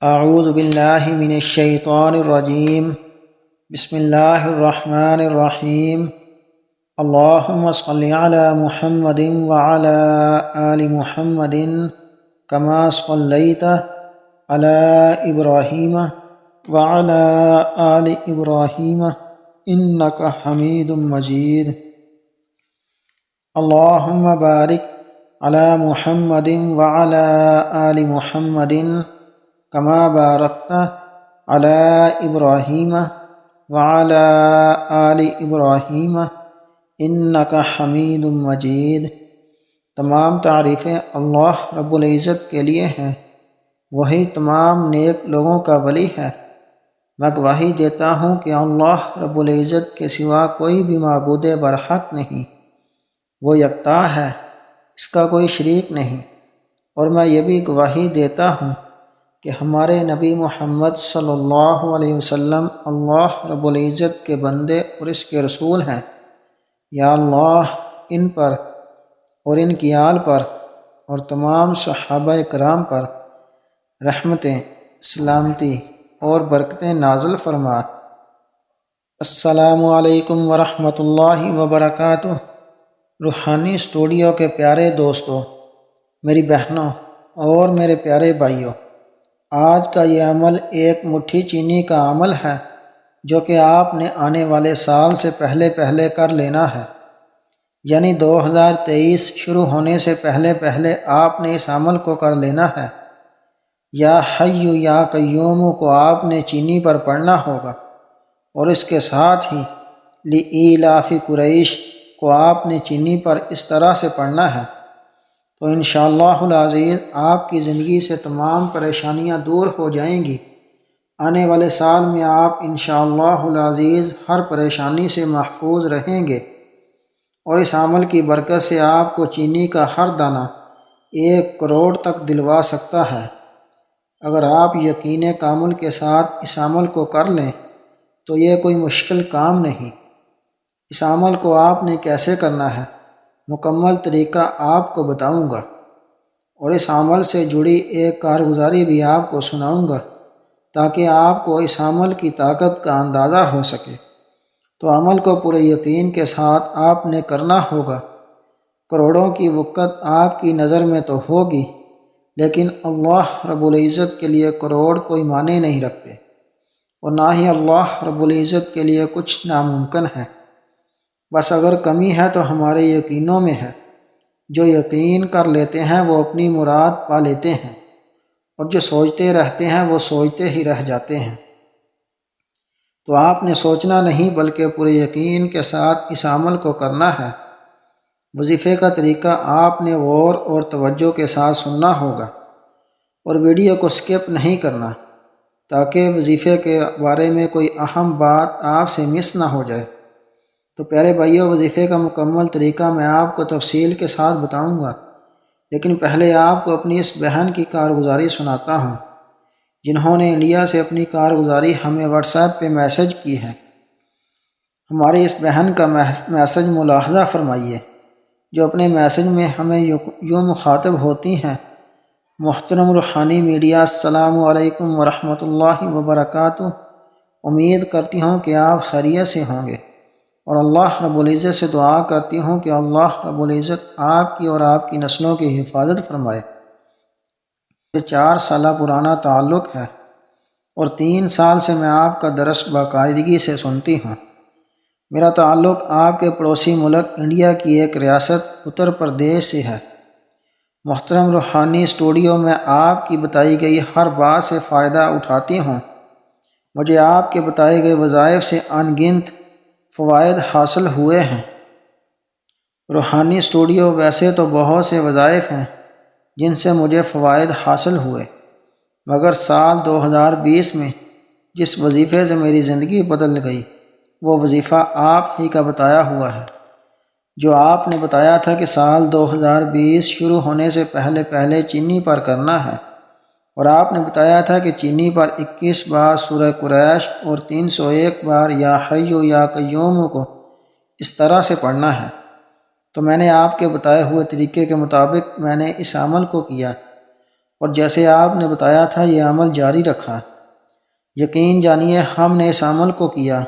اعوذ باللہ من الشیطان الرجیم بسم اللہ الرحمن الرحیم اللہم صل علی محمد وعلی آل محمد کما صلیت علی ابراہیم وعلی آل ابراہیم انک حمید مجید اللہم بارک علی محمد وعلی آل محمد کما بارکت علی ابراہیم وعلی آل ابراہیم انک حمید مجید۔ تمام تعریفیں اللہ رب العزت کے لیے ہیں، وہی تمام نیک لوگوں کا ولی ہے۔ میں گواہی دیتا ہوں کہ اللہ رب العزت کے سوا کوئی بھی معبود برحق نہیں، وہ یکتا ہے، اس کا کوئی شریک نہیں۔ اور میں یہ بھی گواہی دیتا ہوں کہ ہمارے نبی محمد صلی اللہ علیہ وسلم اللہ رب العزت کے بندے اور اس کے رسول ہیں۔ یا اللہ ان پر اور ان کی آل پر اور تمام صحابہ کرام پر رحمتیں، سلامتی اور برکتیں نازل فرما۔ السلام علیکم ورحمۃ اللہ وبرکاتہ۔ روحانی اسٹوڈیو کے پیارے دوستو، میری بہنوں اور میرے پیارے بھائیوں، آج کا یہ عمل ایک مٹھی چینی کا عمل ہے جو کہ آپ نے آنے والے سال سے پہلے کر لینا ہے، یعنی 2023 شروع ہونے سے پہلے آپ نے اس عمل کو کر لینا ہے۔ یا حی یا قیوم کو آپ نے چینی پر پڑھنا ہوگا، اور اس کے ساتھ ہی لإیلاف قریش کو آپ نے چینی پر اس طرح سے پڑھنا ہے، تو انشاءاللہ العزیز آپ کی زندگی سے تمام پریشانیاں دور ہو جائیں گی۔ آنے والے سال میں آپ انشاءاللہ العزیز ہر پریشانی سے محفوظ رہیں گے، اور اس عمل کی برکت سے آپ کو چینی کا ہر دانہ 1 کروڑ تک دلوا سکتا ہے۔ اگر آپ یقین کامل کے ساتھ اس عمل کو کر لیں تو یہ کوئی مشکل کام نہیں۔ اس عمل کو آپ نے کیسے کرنا ہے، مکمل طریقہ آپ کو بتاؤں گا، اور اس عمل سے جڑی ایک کارگزاری بھی آپ کو سناؤں گا تاکہ آپ کو اس عمل کی طاقت کا اندازہ ہو سکے۔ تو عمل کو پورے یقین کے ساتھ آپ نے کرنا ہوگا۔ کروڑوں کی وقت آپ کی نظر میں تو ہوگی، لیکن اللہ رب العزت کے لیے کروڑ کوئی معنی نہیں رکھتے، اور نہ ہی اللہ رب العزت کے لیے کچھ ناممکن ہے۔ بس اگر کمی ہے تو ہمارے یقینوں میں ہے۔ جو یقین کر لیتے ہیں وہ اپنی مراد پا لیتے ہیں، اور جو سوچتے رہتے ہیں وہ سوچتے ہی رہ جاتے ہیں۔ تو آپ نے سوچنا نہیں بلکہ پورے یقین کے ساتھ اس عمل کو کرنا ہے۔ وظیفے کا طریقہ آپ نے غور اور توجہ کے ساتھ سننا ہوگا، اور ویڈیو کو سکپ نہیں کرنا تاکہ وظیفے کے بارے میں کوئی اہم بات آپ سے مس نہ ہو جائے۔ تو پیارے بھائیوں، وظیفے کا مکمل طریقہ میں آپ کو تفصیل کے ساتھ بتاؤں گا، لیکن پہلے آپ کو اپنی اس بہن کی کارگزاری سناتا ہوں جنہوں نے انڈیا سے اپنی کارگزاری ہمیں واٹس ایپ پہ میسج کی ہے۔ ہماری اس بہن کا میسج ملاحظہ فرمائیے، جو اپنے میسج میں ہمیں یوں مخاطب ہوتی ہیں: محترم روحانی میڈیا، السلام علیکم ورحمۃ اللہ وبرکاتہ۔ امید کرتی ہوں کہ آپ خیریت سے ہوں گے، اور اللہ رب العزت سے دعا کرتی ہوں کہ اللہ رب العزت آپ کی اور آپ کی نسلوں کی حفاظت فرمائے۔ 4 سالہ پرانا تعلق ہے، اور 3 سال سے میں آپ کا درس باقاعدگی سے سنتی ہوں۔ میرا تعلق آپ کے پڑوسی ملک انڈیا کی ایک ریاست اتر پردیش سے ہے۔ محترم روحانی اسٹوڈیو میں آپ کی بتائی گئی ہر بات سے فائدہ اٹھاتی ہوں۔ مجھے آپ کے بتائے گئے وظائف سے ان گنت فوائد حاصل ہوئے ہیں۔ روحانی اسٹوڈیو ویسے تو بہت سے وظائف ہیں جن سے مجھے فوائد حاصل ہوئے، مگر سال 2020 میں جس وظیفے سے میری زندگی بدل گئی وہ وظیفہ آپ ہی کا بتایا ہوا ہے۔ جو آپ نے بتایا تھا کہ سال 2020 شروع ہونے سے پہلے چینی پر کرنا ہے، اور آپ نے بتایا تھا کہ چینی پر 21 بار سورہ قریش اور 301 بار یا حی یا قیوم کو اس طرح سے پڑھنا ہے۔ تو میں نے آپ کے بتائے ہوئے طریقے کے مطابق میں نے اس عمل کو کیا، اور جیسے آپ نے بتایا تھا یہ عمل جاری رکھا۔ یقین جانیے ہم نے اس عمل کو کیا،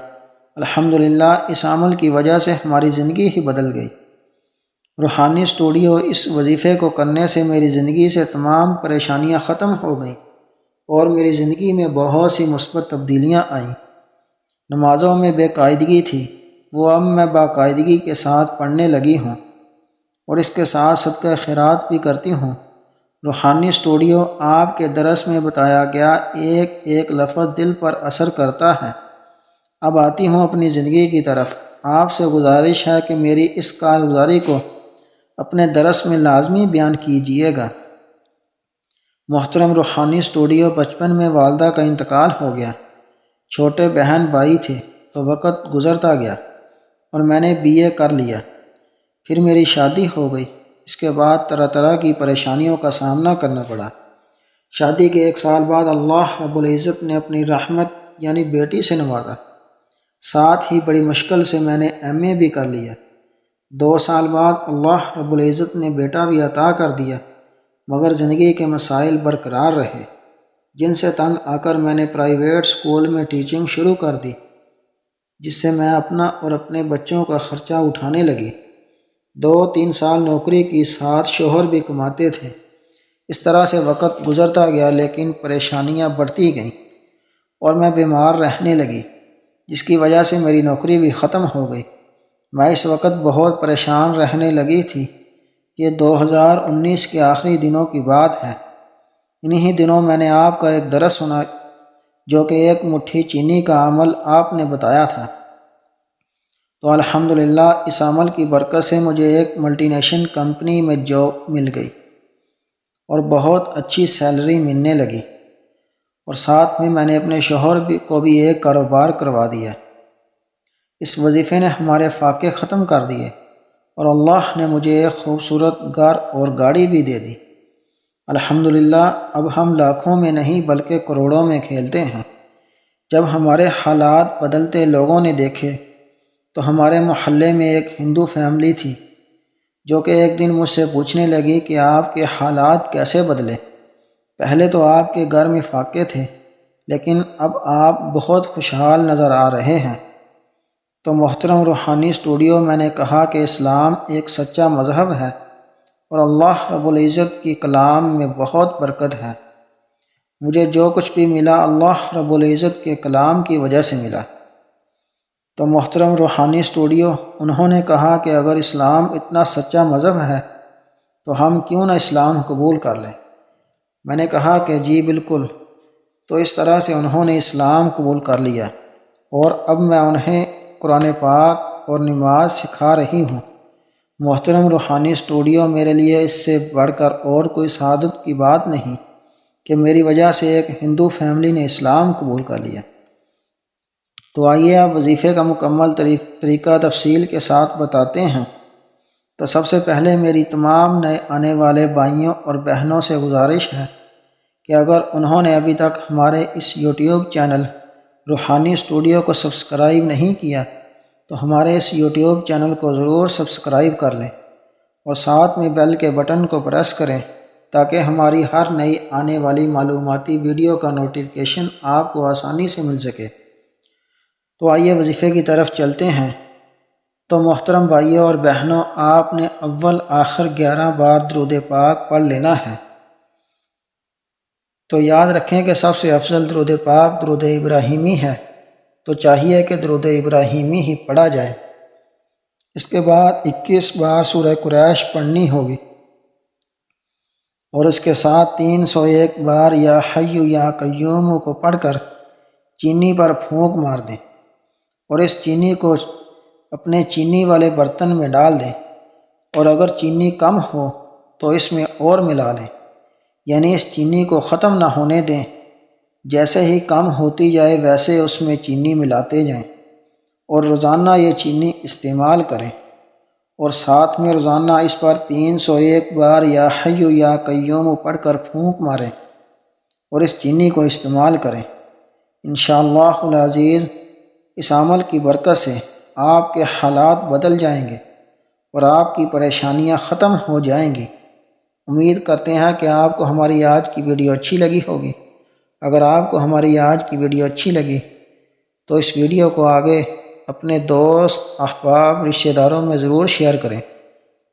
الحمدللہ اس عمل کی وجہ سے ہماری زندگی ہی بدل گئی۔ روحانی اسٹوڈیو اس وظیفے کو کرنے سے میری زندگی سے تمام پریشانیاں ختم ہو گئیں اور میری زندگی میں بہت سی مثبت تبدیلیاں آئیں۔ نمازوں میں بے قاعدگی تھی، وہ اب میں باقاعدگی کے ساتھ پڑھنے لگی ہوں اور اس کے ساتھ صدقہ خیرات بھی کرتی ہوں۔ روحانی اسٹوڈیو آپ کے درس میں بتایا گیا ایک ایک لفظ دل پر اثر کرتا ہے۔ اب آتی ہوں اپنی زندگی کی طرف۔ آپ سے گزارش ہے کہ میری اس کارگزاری کو اپنے درس میں لازمی بیان کیجیے گا۔ محترم روحانی اسٹوڈیو، بچپن میں والدہ کا انتقال ہو گیا، چھوٹے بہن بھائی تھے تو وقت گزرتا گیا اور میں نے BA کر لیا۔ پھر میری شادی ہو گئی، اس کے بعد طرح طرح کی پریشانیوں کا سامنا کرنا پڑا۔ شادی کے 1 سال بعد اللہ رب العزت نے اپنی رحمت یعنی بیٹی سے نوازا، ساتھ ہی بڑی مشکل سے میں نے MA بھی کر لیا۔ 2 سال بعد اللہ رب العزت نے بیٹا بھی عطا کر دیا، مگر زندگی کے مسائل برقرار رہے، جن سے تنگ آ کر میں نے پرائیویٹ اسکول میں ٹیچنگ شروع کر دی، جس سے میں اپنا اور اپنے بچوں کا خرچہ اٹھانے لگی۔ 2-3 سال نوکری کی، ساتھ شوہر بھی کماتے تھے۔ اس طرح سے وقت گزرتا گیا، لیکن پریشانیاں بڑھتی گئیں اور میں بیمار رہنے لگی، جس کی وجہ سے میری نوکری بھی ختم ہو گئی۔ میں اس وقت بہت پریشان رہنے لگی تھی۔ یہ 2019 کے آخری دنوں کی بات ہے۔ انہی دنوں میں نے آپ کا ایک درس سنا، جو کہ 1 مٹھی چینی کا عمل آپ نے بتایا تھا۔ تو الحمدللہ اس عمل کی برکت سے مجھے ایک ملٹی نیشنل کمپنی میں جاب مل گئی اور بہت اچھی سیلری ملنے لگی، اور ساتھ میں نے اپنے شوہر کو بھی ایک کاروبار کروا دیا۔ اس وظیفے نے ہمارے فاقے ختم کر دیے اور اللہ نے مجھے ایک خوبصورت گھر اور گاڑی بھی دے دی۔ الحمدللہ اب ہم لاکھوں میں نہیں بلکہ کروڑوں میں کھیلتے ہیں۔ جب ہمارے حالات بدلتے لوگوں نے دیکھے تو ہمارے محلے میں ایک ہندو فیملی تھی، جو کہ ایک دن مجھ سے پوچھنے لگی کہ آپ کے حالات کیسے بدلے؟ پہلے تو آپ کے گھر میں فاقے تھے، لیکن اب آپ بہت خوشحال نظر آ رہے ہیں۔ تو محترم روحانی اسٹوڈیو، میں نے کہا کہ اسلام ایک سچا مذہب ہے اور اللہ رب العزت کی کلام میں بہت برکت ہے۔ مجھے جو کچھ بھی ملا اللہ رب العزت کے کلام کی وجہ سے ملا۔ تو محترم روحانی اسٹوڈیو، انہوں نے کہا کہ اگر اسلام اتنا سچا مذہب ہے تو ہم کیوں نہ اسلام قبول کر لیں؟ میں نے کہا کہ جی بالکل۔ تو اس طرح سے انہوں نے اسلام قبول کر لیا اور اب میں انہیں قرآن پاک اور نماز سکھا رہی ہوں۔ محترم روحانی اسٹوڈیو، میرے لیے اس سے بڑھ کر اور کوئی سعادت کی بات نہیں کہ میری وجہ سے ایک ہندو فیملی نے اسلام قبول کر لیا۔ تو آئیے اب وظیفے کا مکمل طریقہ تفصیل کے ساتھ بتاتے ہیں۔ تو سب سے پہلے میری تمام نئے آنے والے بھائیوں اور بہنوں سے گزارش ہے کہ اگر انہوں نے ابھی تک ہمارے اس YouTube چینل روحانی اسٹوڈیو کو سبسکرائب نہیں کیا تو ہمارے اس YouTube چینل کو ضرور سبسکرائب کر لیں اور ساتھ میں بیل کے بٹن کو پریس کریں تاکہ ہماری ہر نئی آنے والی معلوماتی ویڈیو کا نوٹیفیکیشن آپ کو آسانی سے مل سکے۔ تو آئیے وظیفے کی طرف چلتے ہیں۔ تو محترم بھائیوں اور بہنوں، آپ نے اول آخر 11 بار درود پاک پڑھ لینا ہے۔ تو یاد رکھیں کہ سب سے افضل درود پاک درود ابراہیمی ہے، تو چاہیے کہ درود ابراہیمی ہی پڑھا جائے۔ اس کے بعد 21 بار سورہ قریش پڑھنی ہوگی اور اس کے ساتھ 301 بار یا حی یا قیوم کو پڑھ کر چینی پر پھونک مار دیں اور اس چینی کو اپنے چینی والے برتن میں ڈال دیں، اور اگر چینی کم ہو تو اس میں اور ملا لیں، یعنی اس چینی کو ختم نہ ہونے دیں۔ جیسے ہی کم ہوتی جائے ویسے اس میں چینی ملاتے جائیں اور روزانہ یہ چینی استعمال کریں، اور ساتھ میں روزانہ اس پر 301 بار یا حی یا قیوم پڑھ کر پھونک ماریں اور اس چینی کو استعمال کریں۔ انشاءاللہ العزیز اس عمل کی برکت سے آپ کے حالات بدل جائیں گے اور آپ کی پریشانیاں ختم ہو جائیں گی۔ امید کرتے ہیں کہ آپ کو ہماری آج کی ویڈیو اچھی لگی ہوگی۔ اگر آپ کو ہماری آج کی ویڈیو اچھی لگی تو اس ویڈیو کو آگے اپنے دوست، احباب، رشتہ داروں میں ضرور شیئر کریں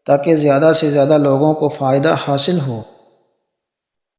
تاکہ زیادہ سے زیادہ لوگوں کو فائدہ حاصل ہو۔